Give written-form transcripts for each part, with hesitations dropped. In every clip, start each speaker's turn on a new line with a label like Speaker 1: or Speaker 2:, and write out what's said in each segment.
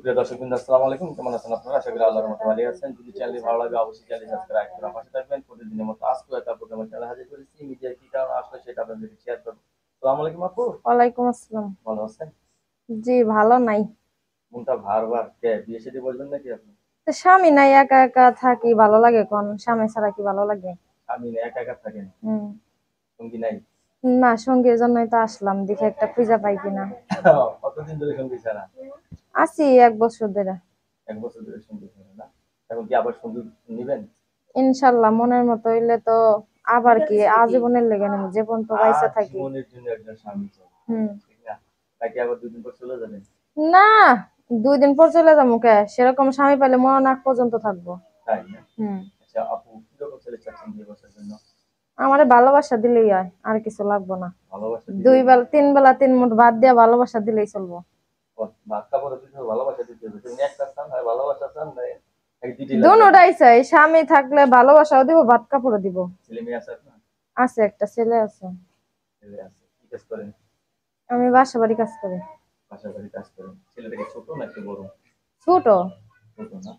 Speaker 1: সুপ্রিয় দর্শকবৃন্দ, আসসালামু আলাইকুম। কেমন আছেন আপনারা? আশা করি আল্লাহর রহমতে ভালো আছেন। যদি চ্যানেলটি ভালো লাগে অবশ্যই চ্যানেলটি সাবস্ক্রাইব করে পাশে থাকবেন। প্রতিদিনের মতো আজকেও একটা প্রোগ্রামের চ্যানেল হাজির করেছি। মিডিয়ায় কি কারণে আসলে সেটা আপনাদেরকে শেয়ার করব। আসসালামু আলাইকুম আপু।
Speaker 2: ওয়ালাইকুম আসসালাম।
Speaker 1: ভালো আছেন?
Speaker 2: জি, ভালো নাই।
Speaker 1: মনটা ভার ভার কে বিয়ে শাদী বলবেন নাকি আপনি?
Speaker 2: তো স্বামী নাই, একা একা থাকি, ভালো লাগে কোন? স্বামী ছাড়া কি ভালো লাগে?
Speaker 1: আমি একা একা থাকেন,
Speaker 2: হুম।
Speaker 1: সঙ্গী নাই?
Speaker 2: না, সঙ্গীর জন্যই তো আসলাম, দেখে একটা খুঁজে পাই কিনা।
Speaker 1: কতদিন ধরে সঙ্গী ছাড়া?
Speaker 2: আছি 1 বছর ধরে।
Speaker 1: 1 বছর ধরে সঙ্গী ছাড়া না? এখন কি আবার সঙ্গী নিবেন?
Speaker 2: ইনশাল্লাহ মনের মতো হইলে তো আবার কি আজীবনের লেগে নেব, যে পর্যন্ত বাইসা থাকি।
Speaker 1: জীবনের জন্য একজন স্বামী চাই,
Speaker 2: হুম।
Speaker 1: ঠিক না? নাকি আবার 2 দিন পর চলে যাবেন?
Speaker 2: না, 2 দিন পর চলে যাবো কে? সেরকম স্বামী পাইলে মরণ আগ পর্যন্ত থাকবো।
Speaker 1: তাই না?
Speaker 2: হুম।
Speaker 1: আচ্ছা আপু, কিরকম ছেলে চাচ্ছেন বিয়ে বছর জন্য?
Speaker 2: আমারে ভালোবাসা দিলেই হয়, আর কিছু লাগবো না।
Speaker 1: ভালোবাসা
Speaker 2: দুই
Speaker 1: দিলেই?
Speaker 2: বেলা 3 বেলা 3 মুঠ ভাত দিয়ে ভালোবাসা দিলেই চলবো।
Speaker 1: ভাত কাপড় দিতে হবে, ভালোবাসা দিতে হবে। তুমি একটা চান আর ভালোবাসা চান না, এক দুইটাই লাগবে আপনার?
Speaker 2: দুটাই চাই, স্বামী থাকলে ভালোবাসাও দিব, ভাত কাপড়ও দিব।
Speaker 1: ছেলে মেয়ে আছে আপনার?
Speaker 2: আছে, একটা ছেলে আছে।
Speaker 1: ছেলে আছে, কি কাজ করেন?
Speaker 2: আমি বাসা বাড়ি কাজ করি।
Speaker 1: বাসা বাড়ি কাজ করেন। ছেলেটা কি ছোট না একটু বড়?
Speaker 2: ছোট।
Speaker 1: ছোট না?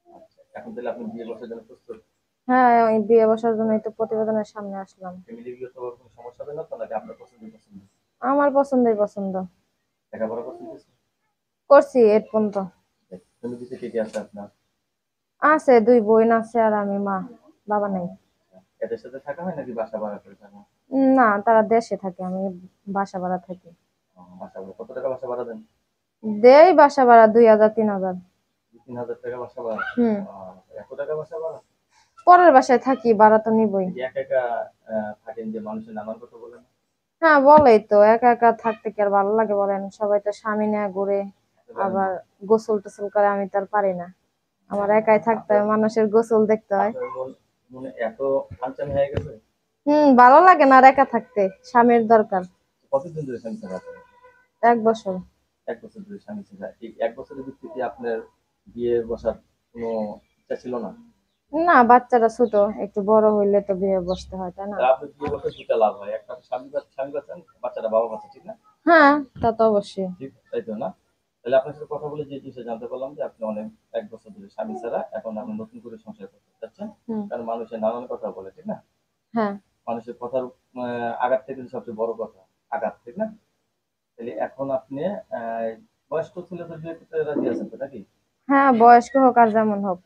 Speaker 1: আচ্ছা, এখন তাহলে আপনি বিয়ে বছর জন্য প্রস্তুত?
Speaker 2: হ্যাঁ, আমি বিয়ে বসার জন্য তো প্রতিবেদনের সামনে আসলাম।
Speaker 1: ফ্যামিলিগত কোনো সমস্যা হবে না তো, নাকি আপনার পছন্দ পছন্দ?
Speaker 2: আমার পছন্দই পছন্দ।
Speaker 1: লেখাপড়া পছন্দ আছে?
Speaker 2: করছি এর পর্যন্ত।
Speaker 1: ফ্যামিলিতে কে কে আছে আপনার?
Speaker 2: আছে 2 বোন আছে, আর আমি মা। বাবা নাই।
Speaker 1: এদের সাথে থাকা হয় নাকি বাসা ভাড়া করে থাকা?
Speaker 2: না, তারা দেশে থাকে, আমি বাসা ভাড়া থাকি।
Speaker 1: বাসা ভাড়া কত টাকা বাসা ভাড়া দেন?
Speaker 2: দেই বাসা ভাড়া 2,000 3,000।
Speaker 1: 2-3 হাজার টাকা বাসা ভাড়া?
Speaker 2: হুম।
Speaker 1: এত টাকা বাসা ভাড়া?
Speaker 2: পরের বাসায় থাকি, ভাড়া তো নিবই।
Speaker 1: এই যে একা একা থাকেন, যে মানুষের নানান কথা বলেন।
Speaker 2: হ্যাঁ, বলেই তো, একা একা থাকতে কি আর ভালো লাগে বলেন? সবাই তো স্বামী নিয়ে ঘুরে,
Speaker 1: জানেন
Speaker 2: আবার
Speaker 1: না?
Speaker 2: গোসল টোসল করে, আমি তার পারি না। আমার একাই থাকতে
Speaker 1: আপনার
Speaker 2: হয়, মানুষের গোসল দেখতে হয়।
Speaker 1: আপনার মনে এত আনচান হয়ে গেছে?
Speaker 2: ভালো লাগে না আর একা থাকতে, স্বামীর দরকার।
Speaker 1: কতদিন ধরে স্বামী ছাড়া আছেন?
Speaker 2: 1 বছর।
Speaker 1: 1 বছর ধরে স্বামী ছাড়া। এই 1 বছরের ভিত্তিতে আপনার বিয়ে বসার কোনো ইচ্ছা ছিল না?
Speaker 2: না, বাচ্চারা ছোট, একটু বড় হইলে তো বিয়ে বসতে হয়, তাই না?
Speaker 1: তা আপনি বিয়ে বছর দুটা লাভ হয়, একটা স্বামী বাচ্চান, বাচ্চাটা বাবা বাচ্চা, ঠিক না?
Speaker 2: হ্যাঁ, তা তো অবশ্যই।
Speaker 1: ঠিক তাই তো না? তাহলে আপনার সাথে কথা বলে যে জিনিসটা জানতে পারলাম যে আপনি 1 বছর ধরে স্বামী ছাড়া, এখন আপনি নতুন করে সংসার করতে চাচ্ছেন।
Speaker 2: হুম।
Speaker 1: কারণ মানুষের নানান কথা বলে, ঠিক না?
Speaker 2: হ্যাঁ।
Speaker 1: মানুষের কথার আঘাত থেকে কিন্তু সবচেয়ে বড় কথা আঘাত, ঠিক না? তাহলে এখন আপনি বয়স্ক ছেলে তো বিয়ে করতে রাজি আছেন তো নাকি?
Speaker 2: হ্যাঁ, বয়স্ক হোক আর যেমন হোক।